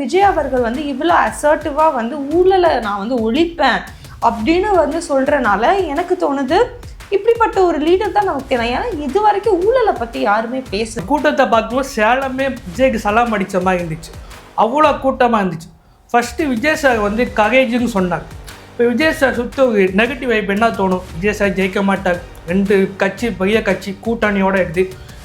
விஜய் அவர்கள் வந்து இவ்வளோ அசர்ட்டிவாக வந்து ஊழலை நான் வந்து ஒழிப்பேன் அப்படின்னு வந்து சொல்கிறனால எனக்கு தோணுது இப்படிப்பட்ட ஒரு லீடர் தான் நமக்கு தேவை. ஏன்னா இது வரைக்கும் ஊழலை பற்றி யாருமே பேச கூட்டத்தை பார்க்கும்போது சேலமே விஜய்க்கு சலாம் அடித்த மாதிரி இருந்துச்சு. அவ்வளோ கூட்டமாக இருந்துச்சு. ஃபஸ்ட்டு விஜய் சார் வந்து கரேஜுன்னு சொன்னாங்க. இப்போ விஜய் சார் சுற்றி ஒரு நெகட்டிவ் வைப் என்ன தோணும்? விஜய் சார் ஜெயிக்க மாட்டார், 2 கட்சி பெரிய கட்சி கூட்டணியோடு இருக்குது,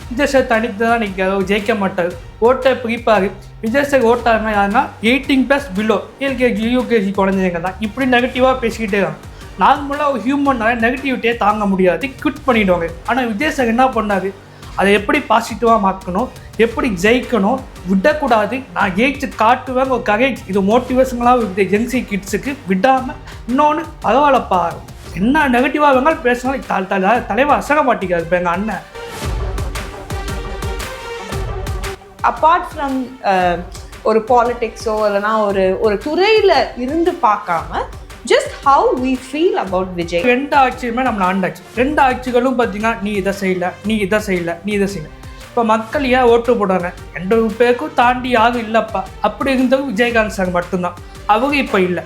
விஜய் சார் தனித்து தான் நிற்காரு, ஜெயிக்க மாட்டார், ஓட்டை பிரிப்பார். விஜய் சார் ஓட்டாருன்னா யாருன்னா 18+ பிலோ எல்கேஜி யூகேஜி குழந்தைங்க தான். இப்படி நெகட்டிவாக பேசிக்கிட்டே இருக்காங்க. நார்மலாக ஒரு ஹியூமன்னால நெகட்டிவிட்டியே தாங்க முடியாது, குவிட் பண்ணிவிடுவாங்க. ஆனால் விஜய் சார் என்ன பண்ணார்? அதை எப்படி பாசிட்டிவாக மாற்றணும், எப்படி ஜெயிக்கணும், விடக்கூடாது, நான் ஜெயிச்சு காட்டுவேன் ஒரு கரேஜ். இது மோட்டிவேஷனலாக இருக்குது ஜென்சி கிட்ஸுக்கு. விடாமல் இன்னொன்று பரவாயில்லப்பா, என்ன நெகட்டிவாக வேணாலும் பேசினாலும் தலைவர் அசக மாட்டேங்காது. இப்போ எங்கள் அண்ணன் அப்பார்ட் ஃப்ரம் ஒரு பாலிடிக்ஸோ இல்லைனா ஒரு துறையில் இருந்து பார்க்காம just how we feel about Vijay. 2 ஆட்சியுமே நம்மளை ஆண்டாச்சு. 2 ஆட்சிகளும் பார்த்தீங்கன்னா நீ இதை செய்யலை, நீ இதை செய்யலை, நீ இதை செய்யலை. இப்போ மக்கள் ஏன் ஓட்டு போடுறாங்க? 2 பேருக்கும் தாண்டி யாரும் இல்லைப்பா. அப்படி இருந்தவங்க விஜயகாந்த் சார் மட்டும்தான். அவங்க இப்போ இல்லை.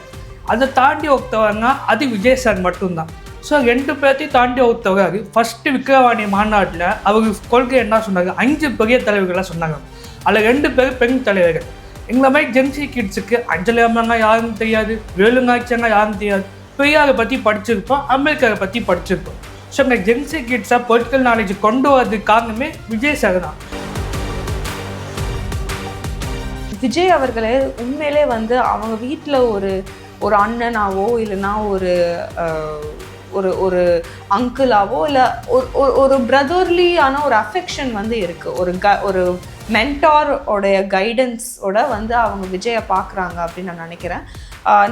அதை தாண்டி ஒருத்தவங்க அது விஜய் சார் மட்டும்தான். ஸோ 2 பேர்த்தையும் தாண்டி ஒருத்தவங்க ஃபஸ்ட்டு விக்கிரவாணி மாநாட்டில் அவங்க கொள்கை என்ன சொன்னாங்க? 5 பெரிய தலைவர்களாக சொன்னாங்க. அதில் 2 பேர் பெண் தலைவர்கள். எங்களை மாதிரி ஜென்சி கிட்ஸுக்கு அஞ்சலி அம்மாங்க யாரும் தெரியாது, வேலுங்காய்ச்சங்க யாரும் தெரியாது. பெரியாரை பற்றி படிச்சிருப்போம், அம்பேத்கரை பற்றி படிச்சிருப்போம். ஸோ எங்கள் ஜென்சி கிட்ஸாக பொலிட்டிக்கல் நாலேஜ் கொண்டு வரதுக்கு காரணமே விஜய் சார் தான். விஜய் அவர்களே உண்மையிலே வந்து அவங்க வீட்டில் ஒரு அண்ணனாவோ இல்லைன்னா ஒரு அங்கிளாவோ இல்லை ஒரு பிரதர்லியான ஒரு அஃபெக்ஷன் வந்து இருக்குது. ஒரு மென்டாரோடைய கைடன்ஸோட வந்து அவங்க விஜயை பார்க்குறாங்க அப்படின்னு நான் நினைக்கிறேன்.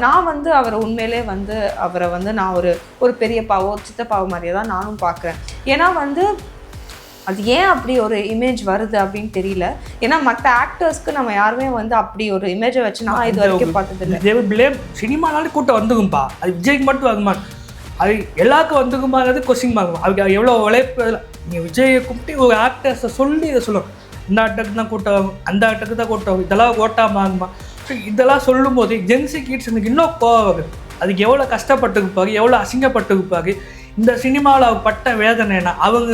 நான் வந்து அவரை உண்மையிலே வந்து அவரை வந்து நான் ஒரு பெரியப்பாவோ சித்தப்பாவோ மாதிரியே தான் நானும் பார்க்குறேன். ஏன்னா வந்து அது ஏன் அப்படி ஒரு இமேஜ் வருது அப்படின்னு தெரியல. ஏன்னா மற்ற ஆக்டர்ஸ்க்கு நம்ம யாருமே வந்து அப்படி ஒரு இமேஜை வச்சு நான் இது வரைக்கும் பார்த்ததில்லை. சினிமானாலே கூட்டம் வந்துக்கும்பா, அது விஜய்க்கு மட்டும் வருமா? அது எல்லாருக்கும் வந்துக்குமாங்கிறது கொஸ்டின் ஆகும். அதுக்கு எவ்வளோ உழைப்பு. நீங்கள் விஜயை கூப்பிட்டு ஒரு ஆக்டர்ஸை சொல்லி இதை சொல்லுவோம், இந்த ஆக்டருக்கு தான் கூட்டம் ஆகும், அந்த ஆக்டருக்கு தான் கூட்டம் ஆகும், இதெல்லாம் ஓட்டாமல் ஆகுமா? ஸோ இதெல்லாம் சொல்லும் போது ஜென்சி கிட்ஸ் எனக்கு இன்னும் கோவம் வருது. அதுக்கு எவ்வளோ கஷ்டப்பட்டுருப்பாங்க, எவ்வளோ அசிங்கப்பட்டுருப்பாங்க. இந்த சினிமாவில் அவங்க பட்ட வேதனைனா அவங்க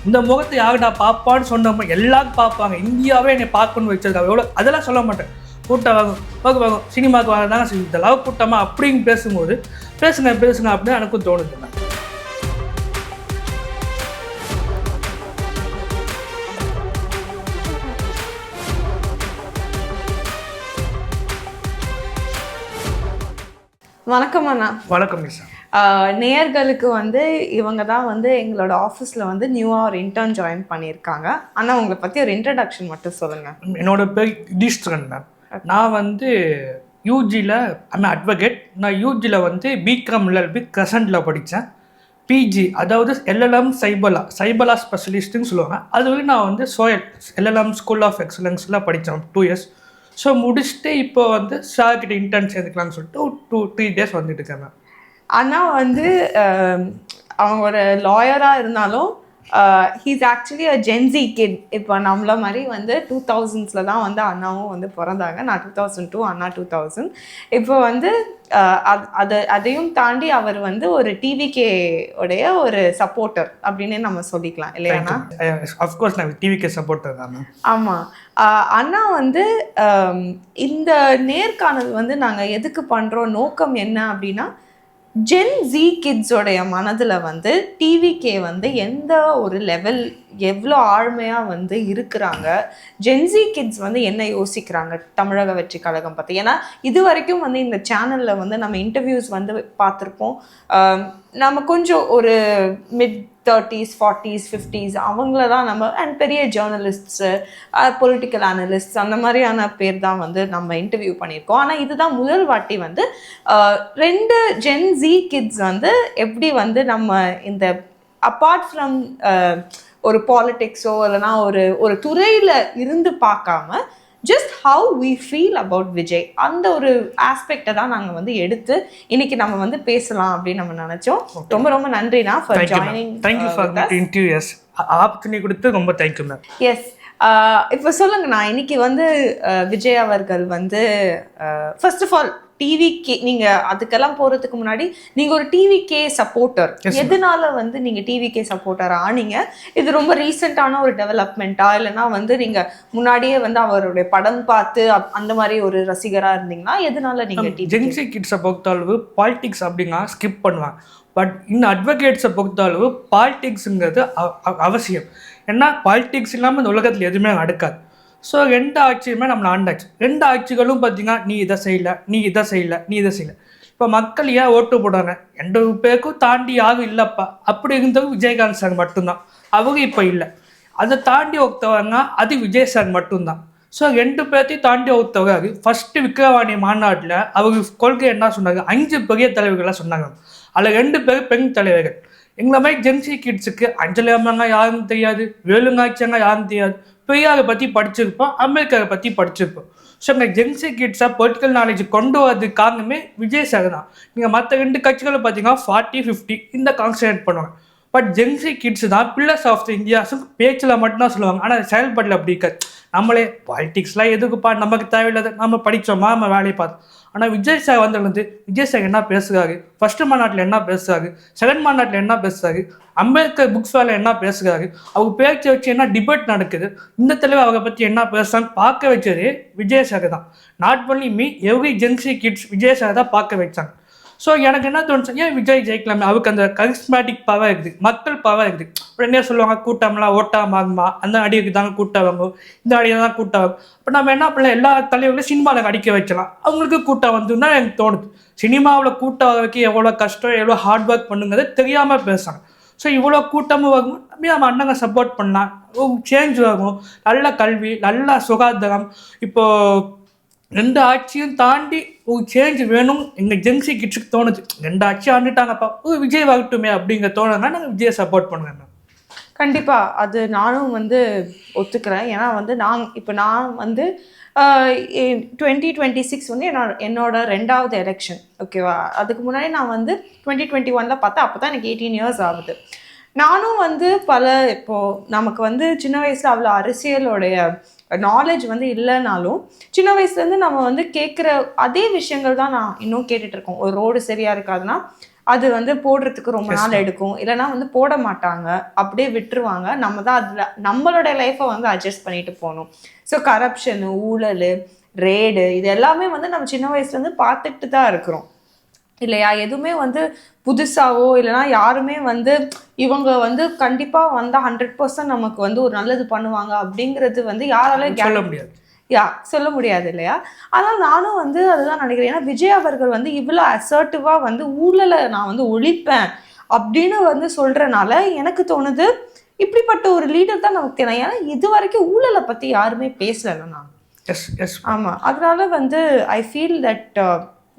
இந்த முகத்தை யாருடா பார்ப்பான்னு சொன்னோம், எல்லாரும் பார்ப்பாங்க, இந்தியாவே என்னை பார்க்கணும்னு வச்சிருக்காங்க. எவ்வளோ அதெல்லாம் சொல்ல மாட்டேன். கூட்டம் வாங்கும் சினிமாவுக்கு வாங்க இதெல்லாம் கூட்டமாக அப்படின்னு பேசும்போது பேசுங்க அப்படின்னு எனக்கும் தோணுது. வணக்கம் அண்ணா. வணக்கம் மிஸ். நேயர்களுக்கு வந்து இவங்க தான் வந்து எங்களோட ஆஃபீஸில் வந்து நியூவாக ஒரு இன்டர்ன் ஜாயின் பண்ணியிருக்காங்க. ஆனால் உங்களை பற்றி ஒரு இன்ட்ரடக்ஷன் மட்டும் சொல்லுங்கள். என்னோட பேர் யுதிஷ்டிரன் மேம். நான் வந்து யூஜியில் அட்வொகேட். நான் யூஜியில் வந்து பிகாம் LLB கிரசண்டில் படித்தேன். பிஜி அதாவது LLM சைபலா ஸ்பெஷலிஸ்ட்டுன்னு சொல்லுவாங்க. அது வந்து நான் வந்து சோயல் LLM ஸ்கூல் ஆஃப் எக்ஸலன்ஸில் படித்தேன் 2 இயர்ஸ். ஸோ முடிச்சுட்டு இப்போ வந்து சார்கிட்ட இன்டர்ன் சேர்ந்துக்கலாம்னு சொல்லிட்டு 2-3 டேஸ் வந்துட்டு இருக்கேன் மேம். ஆனால் வந்து அவங்க ஒரு லாயராக இருந்தாலும் he's actually a Gen Z kid. இப்போ நம்மள மாதிரி வந்து 2000s தான் வந்து அண்ணாவும் வந்து பிறந்தாங்க. நான் 2002, அண்ணா 2000. இப்போ வந்து அதையும் தாண்டி அவர் வந்து ஒரு டிவிகே உடைய ஒரு சப்போர்ட்டர் அப்படின்னு நம்ம சொல்லிக்கலாம் இல்லையாண்ணா? அஃப்கோர்ஸ் நான் டிவிகே சப்போர்ட்டர் தான். ஆமாம். அண்ணா வந்து இந்த நேர்காணல் வந்து நாங்கள் எதுக்கு பண்ணுறோம், நோக்கம் என்ன அப்படின்னா ஜென்சி கிட்ஸோடைய மனதில் வந்து டிவிகே வந்து எந்த ஒரு லெவல் எவ்வளோ ஆழ்மையாக வந்து இருக்கிறாங்க, ஜென்சி கிட்ஸ் வந்து என்ன யோசிக்கிறாங்க தமிழக வெற்றி கழகம் பற்றி. ஏன்னா இது வரைக்கும் வந்து இந்த சேனலில் வந்து நம்ம இன்டர்வியூஸ் வந்து பார்த்துருப்போம். நம்ம கொஞ்சம் ஒரு mid-30s 40s 50s அவங்கள தான் நம்ம அண்ட் பெரிய ஜேர்னலிஸ்ட்ஸு பொலிட்டிக்கல் அனலிஸ்ட்ஸ் அந்த மாதிரியான பேர் தான் வந்து நம்ம இன்டர்வியூ பண்ணியிருக்கோம். ஆனால் இதுதான் முதல் வாட்டி வந்து 2 ஜென்சி கிட்ஸ் வந்து எப்படி வந்து நம்ம இந்த அப்பார்ட் ஃப்ரம் ஒரு பாலிடிக்ஸோ இல்லைனா ஒரு துறையில் இருந்து பார்க்காம just how we feel about Vijay அந்த ஒரு ஆஸ்பெக்டை தான் நாங்கள் வந்து எடுத்து இன்னைக்கு நம்ம வந்து பேசலாம் அப்படின்னு நம்ம நினைச்சோம். ரொம்ப ரொம்ப நன்றிண்ணா for joining. Thank you for the interview. Opportunity கொடுத்து ரொம்ப தேங்க்யூ மேம். எஸ். இப்போ சொல்லுங்க, நான் இன்னைக்கு வந்து விஜய் அவர்கள் வந்து ஃபர்ஸ்ட் ஆஃப் ஆல் டிவிகே, நீங்க அதுக்கெல்லாம் போறதுக்கு முன்னாடி நீங்க ஒரு டிவிகே சப்போர்ட்டர். எதனால வந்து நீங்க டிவிகே சப்போர்ட்டர் ஆனீங்க? இது ரொம்ப ரீசெண்டான ஒரு டெவலப்மெண்ட்டா, இல்லைன்னா வந்து நீங்க முன்னாடியே வந்து அவருடைய படம் பார்த்து அந்த மாதிரி ஒரு ரசிகரா இருந்தீங்கன்னா எதனால நீங்க ஜென்சி கிட்ஸை பொறுத்தளவு பாலிடிக்ஸ் அப்படின்னா ஸ்கிப் பண்ணுவாங்க. பட் இந்த அட்வொகேட்ஸை பொறுத்தளவு பாலிடிக்ஸுங்கிறது அவசியம். ஏன்னா பாலிடிக்ஸ் இல்லாமல் இந்த உலகத்தில் எதுவுமே நடக்காது. ஸோ 2 ஆட்சியுமே நம்மளை ஆண்டாச்சு. 2 ஆட்சிகளும் பார்த்தீங்கன்னா நீ இதை செய்யலை, நீ இதை செய்யலை, நீ இதை செய்யலை. இப்போ மக்கள் ஏன் ஓட்டு போடுறாங்க? 2 பேருக்கும் தாண்டி யாரும் இல்லைப்பா. அப்படி இருந்தவங்க விஜயகாந்த் சார் மட்டும்தான். அவங்க இப்போ இல்லை. அதை தாண்டி ஒருத்தவங்க அது விஜய் சார் மட்டும்தான். ஸோ 2 பேர்த்தையும் தாண்டி ஒருத்தவங்க ஃபஸ்ட்டு விக்கிரவாணி மாநாட்டில் அவங்க கொள்கை என்ன சொன்னாங்க? 5 பெரிய தலைவர்களாக சொன்னாங்க. அதில் 2 பேர் பெண் தலைவர்கள். எங்களை மாதிரி ஜென்சி கிட்ஸுக்கு அஞ்சலி அம்மாங்க யாரும் தெரியாது, வேலுங்காய்ச்சங்க யாரும் தெரியாது. பெரியாரை பற்றி படிச்சிருப்போம், அம்பேத்கரை பற்றி படிச்சிருப்போம். ஸோ இந்த ஜென்சி கிட்ஸாக பொலிட்டிக்கல் நாலேஜ் கொண்டு வரதுக்கு காரணமே விஜய் சார் தான். நீங்கள் மற்ற 2 கட்சிகளை பார்த்தீங்கன்னா 40-50 இந்த கான்சன்ட்ரேட் பண்ணுவாங்க. பட் ஜென்சி கிட்ஸ் தான் பில்லர்ஸ் ஆஃப் த இந்தியாஸும் பேச்சில் மட்டும்தான் சொல்லுவாங்க. ஆனால் செயல்பாட்டில் அப்படி இருக்காது. நம்மளே பாலிடிக்ஸ்லாம் எதுக்குப்பா, நமக்கு தேவையில்லாத, நம்ம படித்தோமா நம்ம வேலையை பார்த்தோம். ஆனால் விஜய் சார் வந்து விஜய் சார் என்ன பேசுகிறாரு, ஃபஸ்ட்டு மாநாட்டில் என்ன பேசுகிறாரு, செகண்ட் மாநாட்டில் என்ன பேசுகிறாரு, அம்பேத்கர் புக்ஸ் வேலை என்ன பேசுகிறாரு, அவங்க பேச்சை வச்சு என்ன டிபேட் நடக்குது, இந்த தலைவர் அவரை பற்றி என்ன பேசுகிறான்னு பார்க்க வச்சது விஜய் சார் தான். Not only me, every Gen Z kids Vijay sir தான் பார்க்க வச்சாங்க. ஸோ எனக்கு என்ன தோணுச்சு, ஏன் விஜய் ஜெயிக்கலாமே? அவருக்கு அந்த கரிஸ்மேட்டிக் பவர் இருக்குது, மக்கள் பவர் இருக்குது. உடனே சொல்லுவாங்க கூட்டம்லாம் ஓட்டாக ஆகுமா, அந்த அடிக்கு தாங்க கூட்டம் வாங்கும், இந்த அடியை தான் கூட்டம் வாங்கும். இப்போ நம்ம என்ன பண்ணலாம், எல்லா தலைவர்களையும் சினிமாவில் அடிக்க வைக்கலாம், அவங்களுக்கு கூட்டம் வந்துன்னா எனக்கு தோணுது. சினிமாவில் கூட்டம் வர வைக்க எவ்வளோ கஷ்டம், எவ்வளோ ஹார்ட் ஒர்க் பண்ணுங்கிறத தெரியாமல் பேசுகிறாங்க. ஸோ இவ்வளோ கூட்டமும் வரும், அப்படியே நம்ம அண்ணங்க சப்போர்ட் பண்ணலாம், சேஞ்ச் ஆகும். நல்ல கல்வி, நல்ல சுகாதாரம். இப்போது 2 ஆட்சியும் தாண்டி ஒரு சேஞ்ச் வேணும் எங்கள் ஜென்சி கிட்ஸுக்கு தோணுது. 2 ஆட்சி ஆண்டுட்டாங்கப்பா, விஜய் வரட்டுமே அப்படிங்கிற தோணுங்க, நாங்கள் விஜயை சப்போர்ட் பண்ணுவேன். கண்டிப்பாக அது நானும் வந்து ஒத்துக்கிறேன். ஏன்னா வந்து நான் வந்து 2026 வந்து என்னோட 2வது எலெக்ஷன், ஓகேவா? அதுக்கு முன்னாடி நான் வந்து 2021 பார்த்தேன். அப்போ தான் எனக்கு 18 இயர்ஸ் ஆகுது. நானும் வந்து இப்போது நமக்கு வந்து சின்ன வயசில் அவ்வளோ அரசியலோடைய நாலேஜ் வந்து இல்லைனாலும் சின்ன வயசுலேருந்து நம்ம வந்து கேட்குற அதே விஷயங்கள் தான் நான் இன்னும் கேட்டுட்ருக்கோம். ஒரு ரோடு சரியாக இருக்காதுன்னா அது வந்து போடுறதுக்கு ரொம்ப நாள் எடுக்கும், இல்லைனா வந்து போட மாட்டாங்க, அப்படியே விட்டுருவாங்க. நம்ம தான் அதில் நம்மளோட லைஃப்பை வந்து அட்ஜஸ்ட் பண்ணிட்டு போகணும். ஸோ கரப்ஷனு, ஊழல், ரேடு, இது எல்லாமே வந்து நம்ம சின்ன வயசுலேருந்து பார்த்துட்டு தான் இருக்கிறோம் இல்லையா? எதுவுமே வந்து புதுசாவோ இல்லைனா யாருமே வந்து இவங்க வந்து கண்டிப்பாக வந்தால் 100% நமக்கு வந்து ஒரு நல்லது பண்ணுவாங்க அப்படிங்கிறது வந்து யாராலையும் சொல்ல முடியாது. சொல்ல முடியாது இல்லையா? ஆனால் நானும் வந்து அதுதான் நினைக்கிறேன். ஏன்னா விஜய் அவர்கள் வந்து இவ்வளோ அசர்ட்டிவாக வந்து ஊழலை நான் வந்து ஒழிப்பேன் அப்படின்னு வந்து சொல்கிறனால எனக்கு தோணுது இப்படிப்பட்ட ஒரு லீடர் தான் நமக்கு தேவை. ஏன்னா இது வரைக்கும் ஊழலை பற்றி யாருமே பேசலை நான். ஆமாம், அதனால வந்து I feel that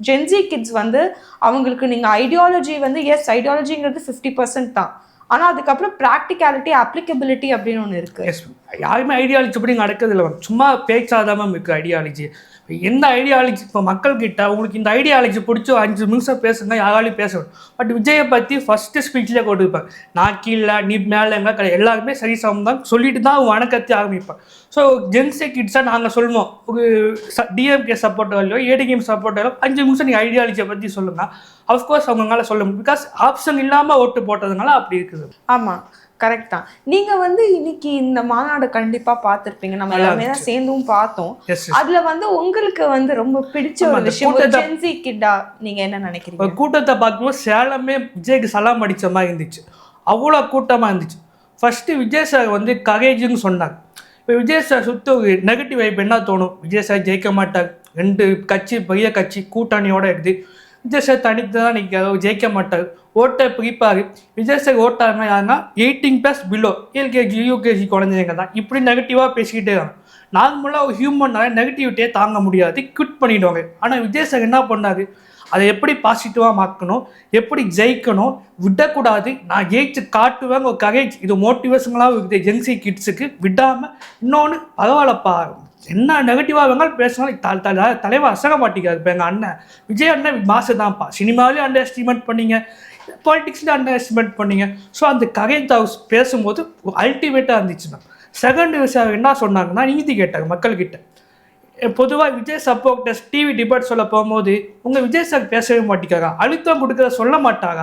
Gen Z kids வந்து அவங்களுக்கு நீங்கள் ஐடியாலஜி வந்து ஐடியாலஜிங்கிறது 50% தான். ஆனால் அதுக்கப்புறம் ப்ராக்டிகாலிட்டி, அப்ளிகபிலிட்டி அப்படின்னு ஒன்று இருக்குது. யாருமே ஐடியாலஜி அப்படி நடக்கிறது இல்லை, சும்மா பேச்சாதாமல் இருக்குது ஐடியாலஜி. எந்த ஐடியாலஜி இப்போ மக்கள்கிட்ட உங்களுக்கு இந்த ஐடியாலஜி பிடிச்சி 5 நிமிஷம் பேசுங்க, யாராலையும் பேசணும். பட் விஜயை பற்றி ஃபஸ்ட்டு ஸ்பீச்சில் கொடுப்பேன், நான் கீழே நீ மேலேங்க எல்லாருமே சரி சமம் தான் சொல்லிட்டு தான் வணக்கத்தை ஆரம்பிப்பேன். ஸோ ஜென்சி கிட்ஸாக நாங்கள் சொல்லுவோம், ஒரு டிஎம்கே சப்போர்ட்டோ ஏடிஎம் சப்போர்ட்டோ 5 நிமிஷம் நீங்கள் ஐடியாலஜியை பற்றி சொல்லுங்கள். அஃப்கோர்ஸ் அவங்களால சொல்ல முடியும், பிகாஸ் ஆப்ஷன் இல்லாமல் ஓட்டு போட்டதுனால அப்படி இருக்குது. ஆமாம், கரெக்ட் தான். நீங்கள் வந்து இன்னைக்கு இந்த மாநாடு கண்டிப்பாக பார்த்துருப்பீங்க, நம்ம எல்லாமே தான் சேர்ந்தும் பார்த்தோம். அதில் வந்து உங்களுக்கு வந்து ரொம்ப பிடிச்ச ஒரு விஷயம் ஜென்சி கிட்டா நீங்கள் என்ன நினைக்கிறீங்க? கூட்டத்தை பார்க்கும்போது சேலமே விஜய்க்கு சலாம் அடித்த மாதிரி இருந்துச்சு, அவ்வளோ கூட்டமாக இருந்துச்சு. ஃபஸ்ட்டு விஜய் சார் வந்து கரேஜுன்னு சொன்னாங்க. இப்போ விஜய் சார் சுற்றி ஒரு நெகட்டிவ் வைப் என்ன தோணும், விஜய் சார் ஜெயிக்க மாட்டார், 2 கட்சி பெரிய கட்சி கூட்டணியோடு இருக்குது, விஜய் சார் தனித்து தான் நிற்காது, ஜெயிக்க மாட்டார், ஓட்டை பிரிப்பார். விஜய் சார் ஓட்டாருன்னா யாருன்னா 18+ பிலோ எல்கேஜி யூகேஜி குழந்தைங்க தான். இப்படி நெகட்டிவாக பேசிக்கிட்டே இருக்காங்க. நார்மலாக ஒரு ஹியூமன்னால நெகட்டிவிட்டியே தாங்க முடியாது, குவிட் பண்ணிவிடுவாங்க. ஆனால் விஜய் சார் என்ன பண்ணார், அதை எப்படி பாசிட்டிவாக மாற்றணும், எப்படி ஜெயிக்கணும், விடக்கூடாது, நான் ஜெயிச்சு காட்டுவேங்க ஒரு கரேஜ். இது மோட்டிவேஷனலாகவும் இருக்குது ஜென்சி கிட்ஸுக்கு, விடாமல். இன்னொன்று பரவாயில்லப்பா, என்ன நெகட்டிவாக வேணாலும் பேசினாலும் தலைவர் அசக மாட்டேங்காது. இப்போ எங்கள் அண்ணன் விஜய் அண்ணன் மாசு தான்ப்பா, சினிமாவிலேயும் அண்டர் எஸ்டிமேட் பண்ணிங்க, பாலிடிக்ஸ்லேயும் அண்டர் எஸ்டிமேட் பண்ணிங்க. ஸோ அந்த கரேஜ் ஹவுஸ் பேசும்போது அல்டிமேட்டாக இருந்துச்சுன்னா செகண்ட் விஷயம் என்ன சொன்னாங்கன்னா நீதி கேட்டாங்க மக்கள்கிட்ட. பொதுவாக விஜய் சப்போர்ட்டர்ஸ் டிவி டிபேட் சொல்ல போகும்போது உங்கள் விஜய் சார் பேசவே மாட்டேங்காங்க, அழுத்தம் கொடுக்குற சொல்ல மாட்டாங்க,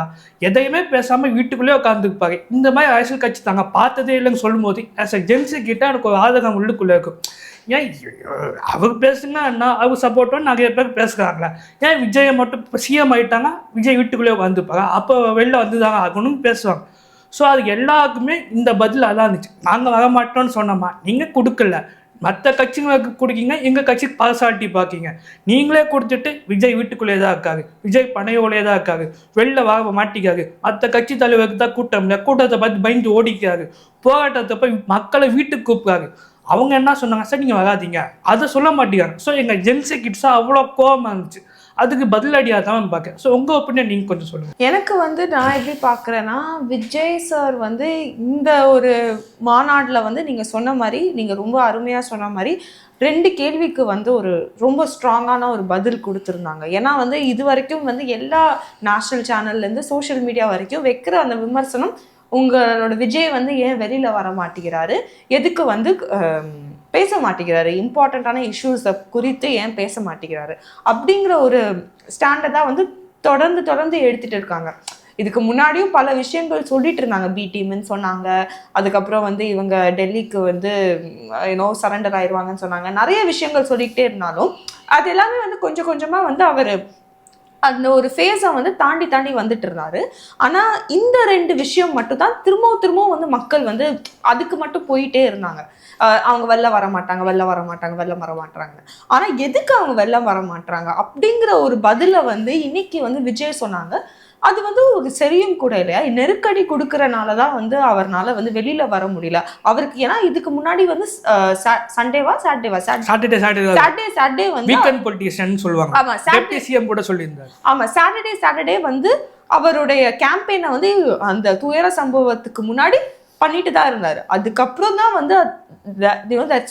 எதையுமே பேசாமல் வீட்டுக்குள்ளேயே உட்காந்துருப்பாங்க. இந்த மாதிரி அரசியல் கட்சி தாங்க பார்த்ததே இல்லைன்னு சொல்லும்போது ஆஸ் அ ஜென்ஸு கிட்ட எனக்கு ஒரு ஆதகம் உள்ளுக்குள்ளே இருக்கும். ஏன் அவர் பேசுங்க அண்ணா, அவர் சப்போர்ட்டும் நிறைய பேர் பேசுகிறாங்களே, ஏன் விஜயை மட்டும் இப்போ சிஎம் ஆகிட்டாங்க விஜய் வீட்டுக்குள்ளேயே உட்காந்துருப்பாங்க, அப்போ வெளில வந்து தாங்க ஆகணும்னு பேசுவாங்க. ஸோ அது எல்லாருக்குமே இந்த பதில் அதான் இருந்துச்சு. நாங்கள் வரமாட்டோம்னு சொன்னோமா, நீங்கள் கொடுக்கல, மற்ற கட்சிங்களுக்கு கொடுக்கீங்க, எங்கள் கட்சிக்கு பார்சாலிட்டி பார்க்கிங்க, நீங்களே கொடுத்துட்டு விஜய் வீட்டுக்குள்ளே தான் இருக்காரு, விஜய் பனையோலே தான் இருக்காரு, வெளில வர மாட்டிக்காரு, மற்ற கட்சி தலைவருக்கு தான் கூட்டம் இல்லை, கூட்டத்தை பார்த்து பயந்து ஓடிக்காரு, போராட்டத்தை போய் மக்களை வீட்டுக்கு கூப்பிடாரு. அவங்க என்ன சொன்னாங்க, சார் நீங்கள் வராதிங்க, அதை சொல்ல மாட்டேங்காங்க. ஸோ எங்கள் ஜென்ஸு கிட்ஸாக அவ்வளோ கோபமாக இருந்துச்சு. அதுக்கு பதிலடியாக தான் பார்க்கேன். ஸோ உங்கள் ஒப்பீனியன் நீங்கள் கொஞ்சம் சொல்லுங்கள். எனக்கு வந்து நான் எப்படி பார்க்குறேன்னா, விஜய் சார் வந்து இந்த ஒரு மாநாட்டில் வந்து நீங்கள் சொன்ன மாதிரி, நீங்கள் ரொம்ப அருமையாக சொன்ன மாதிரி 2 கேள்விக்கு வந்து ஒரு ரொம்ப ஸ்ட்ராங்கான ஒரு பதில் கொடுத்துருந்தாங்க. ஏன்னா வந்து இது வரைக்கும் வந்து எல்லா நேஷ்னல் சேனல்லேருந்து சோஷியல் மீடியா வரைக்கும் வைக்கிற அந்த விமர்சனம், உங்களோட விஜய் வந்து ஏன் வெளியில் வர மாட்டேங்கிறாரு, எதுக்கு வந்து பேச மாட்டேங்கிறாரு, இம்பார்ட்டண்ட்டான இஷ்யூஸை குறித்து ஏன் பேச மாட்டேங்கிறாரு அப்படிங்கிற ஒரு ஸ்டாண்டை தான் வந்து தொடர்ந்து எடுத்துகிட்டு இருக்காங்க. இதுக்கு முன்னாடியும் பல விஷயங்கள் சொல்லிட்டு இருந்தாங்க, பி டீம்னு சொன்னாங்க, அதுக்கப்புறம் வந்து இவங்க டெல்லிக்கு வந்து சரண்டர் ஆயிடுவாங்கன்னு சொன்னாங்க, நிறைய விஷயங்கள் சொல்லிக்கிட்டே இருந்தாலும் அது எல்லாமே வந்து கொஞ்சம் கொஞ்சமாக வந்து அவர் அந்த ஒரு ஃபேஸை வந்து தாண்டி வந்துட்டு இருந்தாரு. ஆனால் இந்த 2 விஷயம் மட்டும் தான் திரும்பவும் வந்து மக்கள் வந்து அதுக்கு மட்டும் போயிட்டே இருந்தாங்க. அவங்க வெளில வர மாட்டாங்க. ஆனால் எதுக்கு அவங்க வெளில வர மாட்டாங்க அப்படிங்கிற ஒரு பதிலை வந்து இன்னைக்கு வந்து விஜய் சொன்னாங்க. அது வந்து ஒரு சரியும் கூட இல்லையா, நெருக்கடி கொடுக்கறனால தான் வந்து அவர்னால வந்து வெளியில வர முடியல அவருக்கு. ஏன்னா இதுக்கு முன்னாடி வந்து சாட்டர்டே வந்து வீக்கெண்ட் பொலிட்டிஷியன் சொல்லுவாங்க. ஆமா, சிஎம் கூட சொல்லியிருந்தார். ஆமா, சாட்டர்டே வந்து அவருடைய கேம்பெயினை வந்து அந்த துயர சம்பவத்துக்கு முன்னாடி பண்ணிட்டு தான் இருந்தாரு. அதுக்கப்புறம் தான் வந்து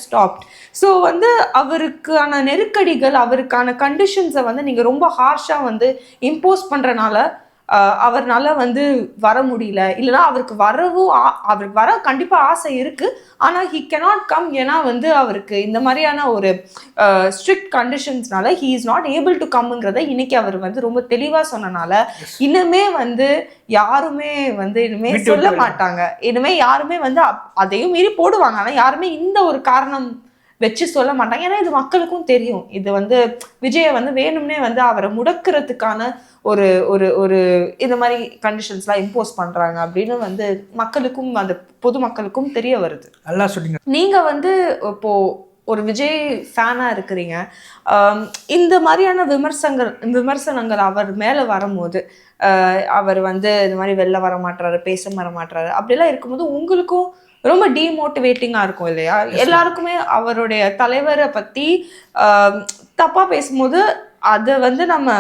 ஸ்டாப்ட். ஸோ வந்து அவருக்கான நெருக்கடிகள், அவருக்கான கண்டிஷன்ஸை வந்து நீங்க ரொம்ப ஹார்ஷா வந்து இம்போஸ் பண்றனால அவர்னால வந்து வர முடியல. இல்லைன்னா அவருக்கு வர கண்டிப்பா ஆசை இருக்கு, ஆனா ஹி கேனாட் கம். ஏன்னா வந்து அவருக்கு இந்த மாதிரியான ஒரு ஸ்ட்ரிக்ட் கண்டிஷன்ஸ்னால he is not able to கம்ங்கிறத இன்னைக்கு அவர் வந்து ரொம்ப தெளிவா சொன்னனால இனிமே வந்து யாருமே வந்து இனிமே சொல்ல மாட்டாங்க. இனிமே யாருமே வந்து அதையும் மீறி போடுவாங்க, ஆனா யாருமே இந்த ஒரு காரணம் வச்சு சொல்ல மாட்டாங்க. ஏன்னா இது மக்களுக்கும் தெரியும், இது வந்து விஜயை வந்து வேணும்னே வந்து அவரை முடக்கிறதுக்கான ஒரு ஒரு ஒரு இந்த மாதிரி கண்டிஷன்ஸ்லாம் இம்போஸ் பண்றாங்க அப்படின்னு வந்து மக்களுக்கும் அந்த பொதுமக்களுக்கும் தெரிய வருது. நல்லா சொன்னீங்க. நீங்க வந்து இப்போ ஒரு விஜய் ஃபேனா இருக்கிறீங்க, இந்த மாதிரியான விமர்சனங்கள் அவர் மேல வரும்போது, அவர் வந்து இந்த மாதிரி வெளில வர மாட்டாரு, பேச வர மாட்டாரு அப்படிலாம் இருக்கும்போது உங்களுக்கும் ரொம்ப டீமோட்டிவேட்டிங்காக இருக்கும் இல்லையா? எல்லாருக்குமே அவருடைய தலைவரை பற்றி தப்பாக பேசும்போது அதை வந்து நம்ம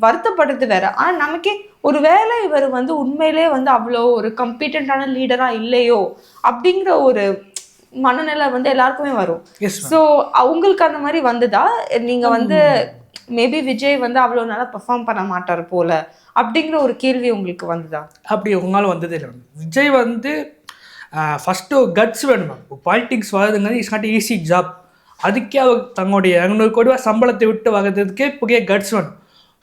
வருத்தப்படுறது வேற. ஆனால் நமக்கே ஒரு வேளை இவர் வந்து உண்மையிலே வந்து அவ்வளோ ஒரு கம்பீட்டண்டான லீடராக இல்லையோ அப்படிங்கிற ஒரு மனநிலை வந்து எல்லாருக்குமே வரும். ஸோ உங்களுக்கு அந்த மாதிரி வந்துதா? நீங்கள் வந்து மேபி விஜய் வந்து அவ்வளோ நல்லா பெர்ஃபார்ம் பண்ண மாட்டார் போல அப்படிங்கிற ஒரு கேள்வி உங்களுக்கு வந்துதா? அப்படி உங்களால் வந்ததே இல்லை. விஜய் வந்து ஃபஸ்ட்டு கட்ஸ் வேணுமா, பாலிட்டிக்ஸ் வருதுங்கிறது இட்ஸ் நாட் ஈஸி ஜாப். அதுக்கே அவர் தங்களுடைய 200 கோடி ரூபா சம்பளத்தை விட்டு வர்றதுக்கே புதிய கட்ஸ் வேணும்.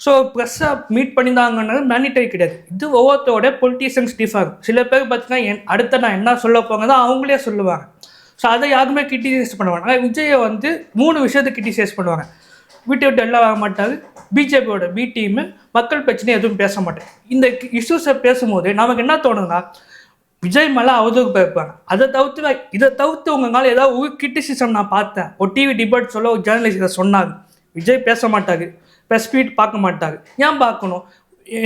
ஸோ ப்ரெஸ்ஸை மீட் பண்ணியிருந்தாங்கன்றது மேனிட்டரி கிடையாது. இது ஒவ்வொருத்தரோட பொலிட்டீஷியன்ஸ் டிஃபர். சில பேர் பார்த்தீங்கன்னா அடுத்த நான் என்ன சொல்ல போங்க தான் அவங்களே சொல்லுவாங்க. ஸோ அதை யாருமே கிரிட்டிசைஸ் பண்ணுவாங்க. ஆனால் விஜயை வந்து 3 விஷயத்தை கிரிட்டிசைஸ் பண்ணுவாங்க. வீட்டை விட்டு எல்லாம் வர மாட்டார், பிஜேபியோட பி டீமு, மக்கள் பிரச்சனை எதுவும் பேச மாட்டேன். இந்த இஷ்யூஸை பேசும்போது நமக்கு என்ன தோணுன்னா, விஜய் மேலே அவதூறு பேர்ப்பாங்க. இதை தவிர்த்து உங்களால் ஏதாவது ஒரு கிரிட்டிசிசம் நான் பார்த்தேன். ஒரு டிவி டிபேட் சொல்ல ஒரு ஜேர்னலிஸ்ட் இதை சொன்னாங்க, விஜய் பேச மாட்டாரு, ப்ரெஸ் மீட் பார்க்க மாட்டாரு. ஏன் பார்க்கணும்?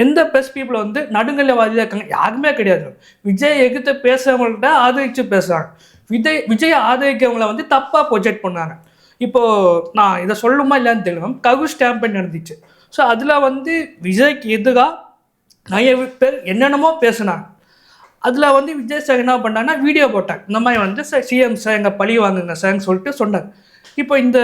எந்த ப்ரெஸ் பீப்புளை வந்து நடுங்கல்வாதியாக இருக்காங்க? யாருமே கிடையாது. விஜய் எதிர்த்து பேசுறவங்கள்ட்ட ஆதரித்து பேசுகிறாங்க. விஜயை ஆதரிக்கிறவங்களை வந்து தப்பாக ப்ரொஜெக்ட் பண்ணாங்க. இப்போது நான் இதை சொல்லுமா இல்லைன்னு தெரியும், கரு ஸ்டாம்பன் நடந்துச்சு. ஸோ அதில் வந்து விஜய்க்கு எதிராக நிறைய பேர் என்னென்னமோ பேசுனாங்க. அதில் வந்து விஜய் சார் என்ன பண்ணாங்கன்னா வீடியோ போட்டாங்க, இந்த மாதிரி வந்து சார் சிஎம் சார் எங்கள் பழி வாங்குங்க சார்ன்னு சொல்லிட்டு சொன்னாங்க. இப்போ இந்த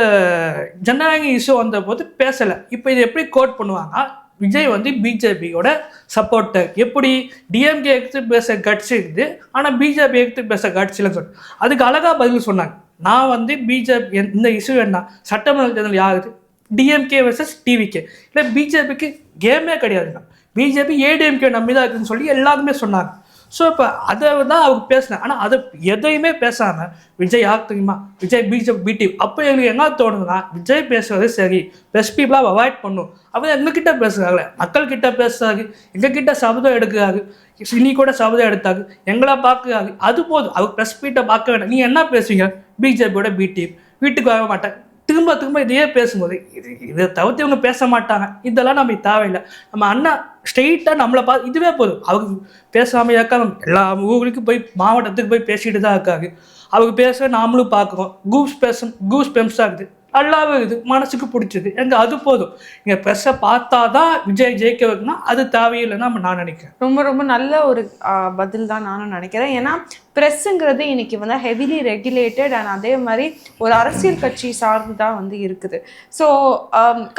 ஜனநாயக இஷ்யூ வந்த போது பேசலை. இப்போ இது எப்படி கோட் பண்ணுவாங்க? விஜய் வந்து பிஜேபியோட சப்போர்ட்டர். எப்படி டிஎம்கே எடுத்து பேச கட்சி இருக்குது, ஆனால் பிஜேபி எடுத்து பேச கட்சி இல்லைன்னு சொல்லிட்டு அதுக்கு அழகாக பதில் சொன்னாங்க. நான் வந்து பிஜேபி இந்த இஷ்யூ என்ன சட்டமன்ற தேர்தல் யாருது டிஎம்கே வர்சஸ் டிவிகே, இல்லை பிஜேபிக்கு கேமே கிடையாதுங்க, பிஜேபி ஏடிஎம்கே நம்பி தான் இருக்குன்னு சொல்லி எல்லாருமே சொன்னாங்க. ஸோ இப்போ அதை தான் அவங்க பேசினேன். ஆனால் அதை எதையுமே பேசாமல் விஜய் யார் தெரியுமா, விஜய் பிஜேபி பிடிவி, அப்போ எங்களுக்கு என்ன தோணுதுன்னா விஜய் பேசுறது சரி, பெஸ்ட் பீப்புளாக அவாய்ட் பண்ணும். அப்போ எங்ககிட்ட பேசுகிறாங்களே, மக்கள்கிட்ட பேசுறாரு, எங்ககிட்ட சபதம் எடுக்கிறாரு, இனி கூட சபதம் எடுத்தாரு, எங்களை பார்க்குறாரு, அது போதும். அவர் ப்ரெஸ் மீட்டை பார்க்க வேண்டாம். நீ என்ன பேசுவீங்க, பிஜேபியோட பிடிவி வீட்டுக்கு வர மாட்டேன், திரும்ப திரும்ப இதையே பேசும்போது இதை தவிர்த்து இவங்க பேச மாட்டாங்க. இதெல்லாம் நம்ம தேவையில்லை. நம்ம அண்ணா ஸ்ட்ரெயிட்டாக நம்மளை இதுவே போதும். அவருக்கு பேசாமல் இருக்காங்க, எல்லா ஊர்களுக்கும் போய் மாவட்டத்துக்கு போய் பேசிட்டு தான் இருக்காரு. அவருக்கு பேச நாமளும் பார்க்குறோம், கூஸ் பெம்ஸாக இருக்குது, நல்லாவே இருக்குது, மனசுக்கு பிடிச்சது எங்க அது போதும். நீங்க ப்ரெஸ்ஸை பார்த்தா தான் விஜய் ஜெயிக்க வைக்கணும்னா அது தேவையில்லைன்னு நான் நினைக்கிறேன். ரொம்ப ரொம்ப நல்ல ஒரு பதில் தான் நானும் நினைக்கிறேன். ஏன்னா ப்ரெஸ்ஸுங்கிறது இன்னைக்கு வந்து ஹெவிலி ரெகுலேட்டட் அண்ட் அதே மாதிரி ஒரு அரசியல் கட்சி சார்ந்து தான் வந்து இருக்குது. ஸோ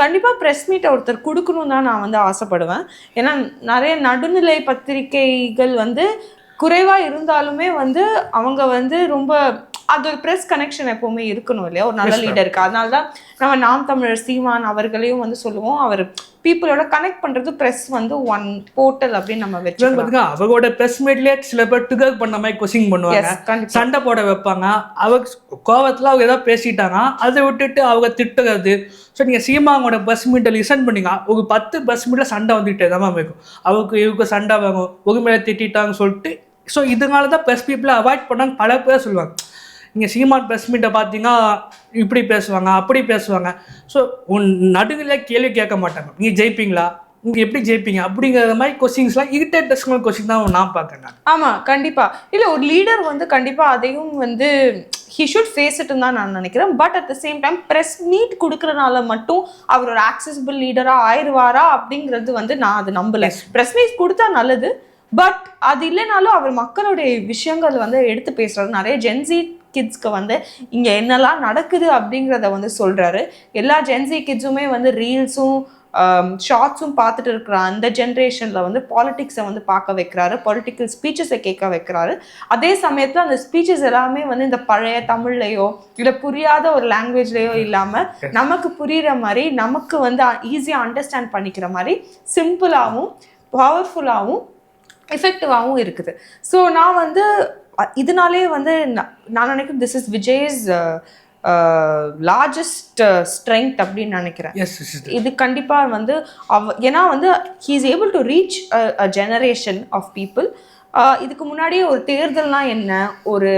கண்டிப்பாக ப்ரெஸ் மீட்டை ஒருத்தர் கொடுக்கணும் தான் நான் வந்து ஆசைப்படுவேன். ஏன்னா நிறைய நடுநிலை பத்திரிகைகள் வந்து குறைவாக இருந்தாலுமே வந்து அவங்க வந்து ரொம்ப அது ஒரு ப்ரெஸ் கனெக்ஷன் எப்பவுமே இருக்கணும் இல்லையா, ஒரு நல்ல லீடருக்கு. அதனால தான் நம்ம நாம் தமிழர் சீமான் அவர்களையும் வந்து சொல்லுவோம், அவர் பீப்புளோட கனெக்ட் பண்றது ப்ரெஸ் வந்து ஒன் போர்ட்டல் அப்படின்னு நம்ம வச்சுக்கோங்க. அவரோட ப்ரெஸ் மீட்லேயே சில பேர் டுகர் பண்ண மாதிரி கொஸ்டின் பண்ணுவாங்க, சண்டை போட வைப்பாங்க. அவங்க கோவத்தில் அவங்க ஏதாவது பேசிட்டாங்க, அதை விட்டுட்டு அவங்க திட்டுறது. ஸோ நீங்கள் சீமாவோட பஸ் மீட்டை லிசன் பண்ணிங்க, ஒரு 10 பஸ் மீட்டில் சண்டை வந்துகிட்டே தான் இருக்கும். அவருக்கு இவங்க சண்டை வாங்கும், ஒரு மேலே திட்டாங்கன்னு சொல்லிட்டு. ஸோ இதனால தான் ப்ரெஸ் பீப்புளை அவாய்ட் பண்ணாங்க பல பேர் சொல்லுவாங்க. நீங்கள் சீமான் ப்ரெஸ் மீட்டை பார்த்தீங்கன்னா இப்படி பேசுவாங்க, அப்படி பேசுவாங்க. ஸோ நடுவில் கேள்வி கேட்க மாட்டாங்க, நீங்கள் ஜெயிப்பீங்களா, நீங்கள் எப்படி ஜெயிப்பீங்க அப்படிங்கிற மாதிரி கொஸ்டின்ஸ்லாம் இரிட்டேட்டஸ்மான கொஸ்டின் தான் நான் பார்க்குறேன். ஆமாம், கண்டிப்பாக. இல்லை, ஒரு லீடர் வந்து கண்டிப்பாக அதையும் வந்து he should face it தான் நான் நினைக்கிறேன். But at the same time press meet கொடுக்கறனால மட்டும் அவர் ஒரு ஆக்சசிபிள் லீடராக ஆயிடுவாரா அப்படிங்கிறது வந்து நான் அதை நம்பலை. ப்ரெஸ் மீட் கொடுத்தா நல்லது, பட் அது இல்லைனாலும் அவர் மக்களுடைய விஷயங்கள் வந்து எடுத்து பேசுறாரு. நிறைய ஜென்சி கிட்ஸ்க்கு வந்து இங்கே என்னெல்லாம் நடக்குது அப்படிங்கிறத வந்து சொல்கிறாரு. எல்லா ஜென்சி கிட்ஸுமே வந்து ரீல்ஸும் ஷார்ட்ஸும் பார்த்துட்டு இருக்கிற அந்த ஜென்ரேஷனில் வந்து பாலிட்டிக்ஸை வந்து பார்க்க வைக்கிறாரு, பொலிட்டிக்கல் ஸ்பீச்சஸை கேட்க வைக்கிறாரு. அதே சமயத்தில் அந்த ஸ்பீச்சஸ் எல்லாமே வந்து இந்த பழைய தமிழ்லையோ இல்லை புரியாத ஒரு லாங்குவேஜ்லேயோ இல்லாமல் நமக்கு புரிகிற மாதிரி, நமக்கு வந்து ஈஸியாக அண்டர்ஸ்டாண்ட் பண்ணிக்கிற மாதிரி சிம்பிளாகவும் பவர்ஃபுல்லாகவும் எஃபெக்டிவாகவும் இருக்குது. ஸோ நான் வந்து இதனாலே வந்து நான் நினைக்கிறேன் this is Vijay's largest strength அப்படின்னு நினைக்கிறேன். இது கண்டிப்பாக வந்து ஏன்னா வந்து he is able to reach a generation of people. இதுக்கு முன்னாடியே ஒரு தேர்தல்னா என்ன, ஒரு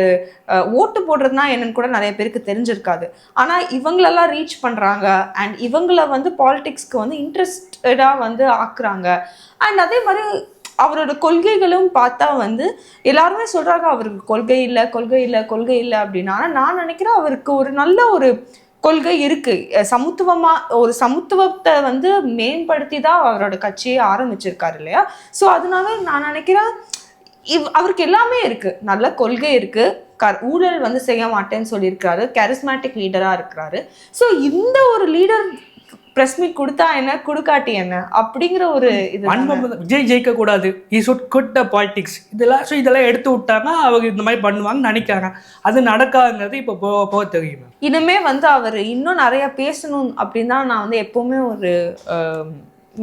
ஓட்டு போடுறதுனா என்னன்னு கூட நிறைய பேருக்கு தெரிஞ்சிருக்காது. ஆனால் இவங்களெல்லாம் ரீச் பண்ணுறாங்க அண்ட் இவங்கள வந்து பாலிடிக்ஸ்க்கு வந்து இன்ட்ரெஸ்டடாக வந்து ஆக்குறாங்க. அண்ட் அதே மாதிரி அவரோட கொள்கைகளும் பார்த்தா வந்து எல்லாருமே சொல்றாங்க அவருக்கு கொள்கை இல்லை அப்படின்னு. ஆனால் நான் நினைக்கிறேன் அவருக்கு ஒரு நல்ல ஒரு கொள்கை இருக்கு. ஒரு சமத்துவத்தை வந்து மேம்படுத்தி தான் அவரோட கட்சியை ஆரம்பிச்சிருக்காரு இல்லையா. ஸோ அதனால நான் நினைக்கிறேன் அவருக்கு எல்லாமே இருக்கு, நல்ல கொள்கை இருக்கு, ஊழல் வந்து செய்ய மாட்டேன்னு சொல்லியிருக்காரு, கேரிஸ்மேட்டிக் லீடரா இருக்கிறாரு. ஸோ இந்த ஒரு லீடர் பிரஸ் மீட் கொடுத்தா என்ன, கொடுக்காட்டி என்ன அப்படிங்கிற ஒரு இது. விஜய் ஜெயிக்க கூடாது, he should quit the politics, இதெல்லாம் எடுத்து விட்டாங்கன்னா அவங்க இந்த மாதிரி பண்ணுவாங்கன்னு நினைக்கிறாங்க. அது நடக்காதுங்கிறது இப்போ போக தெரியும். இனிமே வந்து அவர் இன்னும் நிறைய பேசணும் அப்படின்னு தான் நான் வந்து எப்பவுமே ஒரு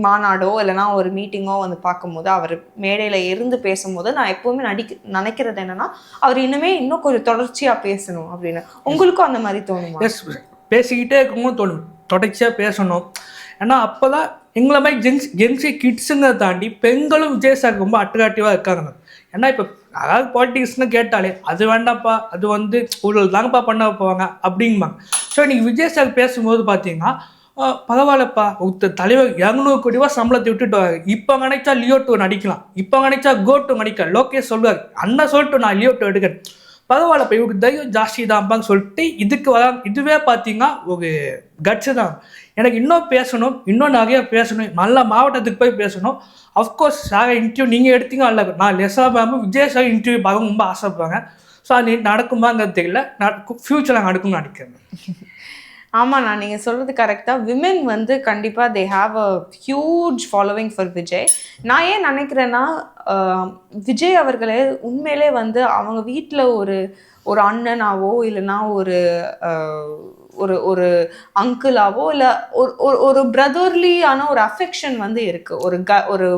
மாநாடோ இல்லைனா ஒரு மீட்டிங்கோ வந்து பார்க்கும்போது அவர் மேடையில் இருந்து பேசும்போது நான் எப்பவுமே நினைக்கிறது என்னன்னா அவர் இன்னும் கொஞ்சம் தொடர்ச்சியாக பேசணும் அப்படின்னு. உங்களுக்கும் அந்த மாதிரி தோணுமா? பேசிக்கிட்டே இருக்கவும் தோணும், தொடர்ச்சியாக பேசணும். ஏன்னா அப்போ தான் எங்களை மாதிரி ஜென்சி கிட்ஸுங்க தாண்டி பெண்களும் விஜய் சார் ரொம்ப அட்ராக்டிவாக இருக்காங்க. ஏன்னா இப்போ அதாவது பாலிட்டிக்ஸ்னு கேட்டாலே அது வேண்டாம்ப்பா, அது வந்து ஊழல் தாங்கப்பா பண்ண போவாங்க அப்படிங்குவாங்க. ஸோ இன்றைக்கி விஜய் சார் பேசும்போது பார்த்தீங்கன்னா பரவாயில்லப்பா, ஒருத்தர் தலைவர் 200 கோடி ரூபா சம்பளத்தை விட்டுட்டு இப்போ நினைச்சா லியோ 2 நடிக்கலாம், இப்போ நினைச்சா கோ 2 நடிக்கலாம். லோகேஷ் சொல்லுவார், அண்ணா சொல்லிட்டு நான் லியோ 2 எடுக்கிறேன், பரவாயில்லப்பா இவருக்கு தைரியம் ஜாஸ்தி தான்ப்பான்னு சொல்லிட்டு இதுக்கு இதுவே பார்த்தீங்கன்னா ஒரு கட்ஸு தான். எனக்கு இன்னும் பேசணும், இன்னும் நிறைய பேசணும், நல்ல மாவட்டத்துக்கு போய் பேசணும். அஃப்கோர்ஸ் சார் இன்டர்வியூ நீங்கள் எடுத்தீங்க அல்ல, நான் லெஸ்ஸா மேம் விஜய் சார் இன்டர்வியூ பார்க்க ரொம்ப ஆசைப்படுவாங்க. ஸோ அது நடக்குமாங்கிறது தெரியல, ஃப்யூச்சரில் நடக்கும்னு நினைக்கிறேன். ஆமாண்ணா, நீங்கள் சொல்கிறது கரெக்டாக. விமென் வந்து கண்டிப்பாக they have a huge following for Vijay. நான் ஏன் நினைக்கிறேன்னா, விஜய் அவர்களே உண்மையிலே வந்து அவங்க வீட்டில் ஒரு ஒரு அண்ணனாவோ இல்லைன்னா ஒரு ஒரு ஒரு அங்கிளாவோ இல்லை ஒரு பிரதர்லியான ஒரு அஃபெக்ஷன் வந்து இருக்குது. ஒரு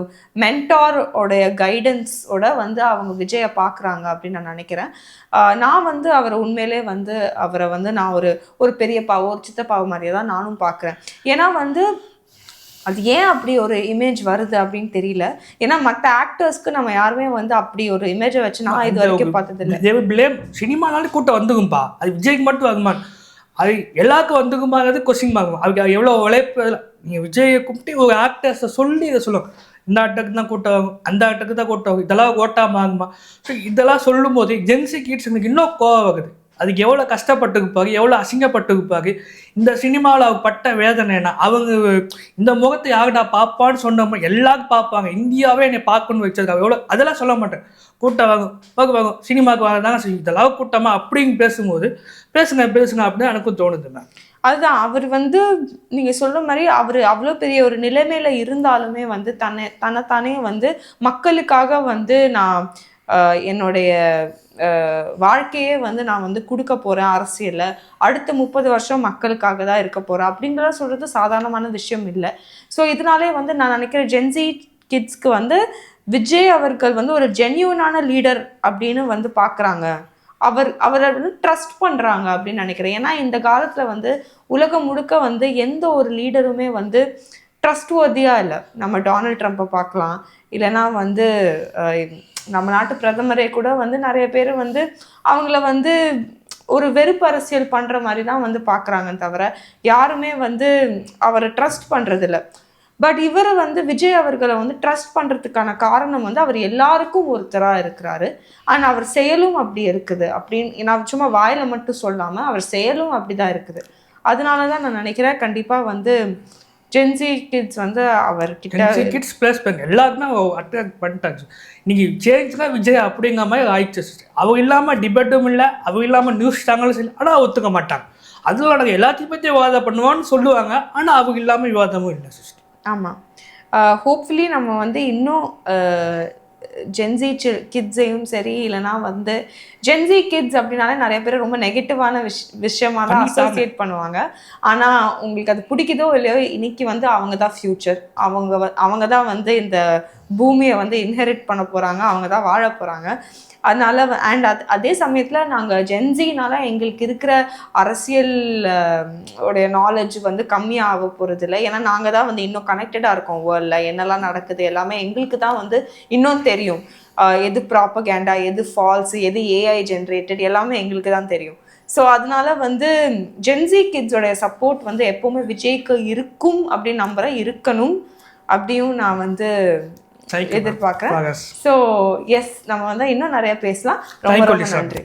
மென்டாரோடைய கைடன்ஸோட வந்து அவங்க விஜயை பார்க்குறாங்க அப்படின்னு நான் நினைக்கிறேன். நான் வந்து அவரை உண்மையிலே வந்து அவரை வந்து நான் ஒரு பெரியப்பாவோ ஒரு சித்தப்பாவோ மாதிரியே தான் நானும் பார்க்குறேன். ஏன்னா வந்து அது ஏன் அப்படி ஒரு இமேஜ் வருது அப்படின்னு தெரியல. ஏன்னா மற்ற ஆக்டர்ஸ்க்கு நம்ம யாருமே வந்து அப்படி ஒரு இமேஜை வச்சு நான் இது வரைக்கும் பார்த்ததில்லை. சினிமானாலே கூட்டம் வந்துக்கும்பா, அது விஜய்க்கு மட்டும் ஆகுமா, அது எல்லாருக்கும் வந்துக்குமாங்கிறது கொஸ்டின் ஆகும். அதுக்கு எவ்வளோ உழைப்பு. நீங்கள் விஜயை கூப்பிட்டு ஒரு ஆக்டர்ஸை சொல்லி இதை சொல்லுவோம், இந்த ஆக்டருக்கு தான் கூட்டம் ஆகும், அந்த ஆக்டருக்கு தான் கூட்டம் ஆகும், இதெல்லாம் ஓட்டாமல் ஆகுமா. ஸோ இதெல்லாம் சொல்லும் போது ஜென்சி கிட்ஸுங்களுக்கு இன்னும் கோவம் ஆகுது. அதுக்கு எவ்வளோ கஷ்டப்பட்டுக்குப்பாரு, எவ்வளோ அசிங்கப்பட்டுக்குப்பாரு. இந்த சினிமாவில் அவங்க பட்ட வேதனைனா, அவங்க இந்த முகத்தை யாருடா பார்ப்பான்னு சொன்ன எல்லாரும் பார்ப்பாங்க, இந்தியாவே என்னை பார்க்கணும்னு வச்சிருக்காங்க. எவ்வளோ அதெல்லாம் சொல்ல மாட்டேன். கூட்டம் வாங்கும் சினிமாவுக்கு வாங்க இதெல்லாம் கூட்டமாக அப்படின்னு பேசும்போது பேசுங்க அப்படின்னு எனக்கும் தோணுதுண்ணா. அதுதான் அவர் வந்து நீங்கள் சொல்கிற மாதிரி அவர் அவ்வளோ பெரிய ஒரு நிலைமையில் இருந்தாலுமே வந்து தன்னைத்தானே வந்து மக்களுக்காக வந்து நான் என்னுடைய வாழ்க்கையே வந்து நான் வந்து கொடுக்க போகிறேன் அரசியலில், அடுத்த 30 வருஷம் மக்களுக்காக தான் இருக்க போகிறேன் அப்படின்றத சொல்கிறது சாதாரணமான விஷயம் இல்லை. ஸோ இதனாலே வந்து நான் நினைக்கிறேன் ஜென்சி கிட்ஸ்க்கு வந்து விஜய் அவர்கள் வந்து ஒரு ஜென்யூனான லீடர் அப்படின்னு வந்து பார்க்குறாங்க. அவரை வந்து ட்ரஸ்ட் பண்ணுறாங்க அப்படின்னு நினைக்கிறேன். ஏன்னா இந்த காலத்தில் வந்து உலகம் முழுக்க வந்து எந்த ஒரு லீடருமே வந்து ட்ரஸ்ட் வர்தியாக இல்லை. நம்ம டொனால்ட் ட்ரம்ப்பை பார்க்கலாம், இல்லைன்னா வந்து நம்ம நாட்டு பிரதமரே கூட வந்து நிறைய பேர் வந்து அவங்கள வந்து ஒரு வெறுப்பு அரசியல் பண்ணுற மாதிரி தான் வந்து பார்க்குறாங்க தவிர யாருமே வந்து அவரை ட்ரஸ்ட் பண்ணுறதில்ல. பட் இவரை வந்து விஜய் அவர்களை வந்து ட்ரஸ்ட் பண்ணுறதுக்கான காரணம் வந்து அவர் எல்லாருக்கும் ஒருத்தராக இருக்கிறாரு. ஆனால் அவர் செயலும் அப்படி இருக்குது அப்படின்னு நான் சும்மா வாயில் மட்டும் சொல்லாமல் அவர் செயலும் அப்படி தான் இருக்குது. அதனால தான் நான் நினைக்கிறேன் கண்டிப்பாக வந்து ஜென்சி கிட்ஸ் வந்து அவர்கிட்ட கிட்ஸ் ப்ளஸ் பண்ண எல்லாருக்குமே அட்ராக்ட் பண்ணிட்டாச்சு. இன்னைக்கு சேஞ்ச்னா விஜய் அப்படிங்கிற மாதிரி ஆயிடுச்சு. அவங்க இல்லாமல் டிபேட்டும் இல்லை, அவங்க இல்லாமல் நியூஸ் சேனல்ஸ் இல்லை, ஆனால் ஒத்துக்க மாட்டாங்க. அதில் நாங்கள் எல்லாத்தையும் பற்றி விவாதம் பண்ணுவோன்னு சொல்லுவாங்க, ஆனால் அவங்க இல்லாமல் விவாதமும் இல்லை சிஸ்டம். ஆமாம், ஹோப்ஃபுல்லி நம்ம வந்து இன்னும் ஜென்சி கிட்ஸையும் சரி, இல்லைனா வந்து ஜென்சி கிட்ஸ் அப்படின்னாலே நிறைய பேர் ரொம்ப நெகட்டிவான விஷயமாக தான் அசோசியேட் பண்ணுவாங்க. ஆனால் உங்களுக்கு அது பிடிக்குதோ இல்லையோ இன்னைக்கு வந்து அவங்க தான் ஃப்யூச்சர். அவங்க தான் வந்து இந்த பூமியை வந்து இன்ஹெரிட் பண்ண போகிறாங்க, அவங்க தான் வாழ போகிறாங்க. அதனால அதே சமயத்தில் நாங்கள் ஜென்சினால எங்களுக்கு இருக்கிற அரசியல் உடைய நாலேஜ் வந்து கம்மியாக போகிறது இல்லை. ஏன்னா நாங்கள் தான் வந்து இன்னும் கனெக்டடாக இருக்கோம் வேர்ல்டில், என்னெல்லாம் நடக்குது எல்லாமே எங்களுக்கு தான் வந்து இன்னும் தெரியும். எது ப்ராப்பகேண்டா, எது ஃபால்ஸ், எது ஏஐ ஜென்ரேட்டட் எல்லாமே எங்களுக்கு தான் தெரியும். ஸோ அதனால வந்து ஜென்சி கிட்ஸோடைய சப்போர்ட் வந்து எப்போவுமே விஜய்க்கு இருக்கும் அப்படின்னு நம்புகிறேன், இருக்கணும் அப்படியும் நான் வந்து எதிர்பார்க்குறேன். ஸோ எஸ், நம்ம வந்து இன்னும் நிறைய பேசலாம். ரொம்ப ரொம்ப நன்றி.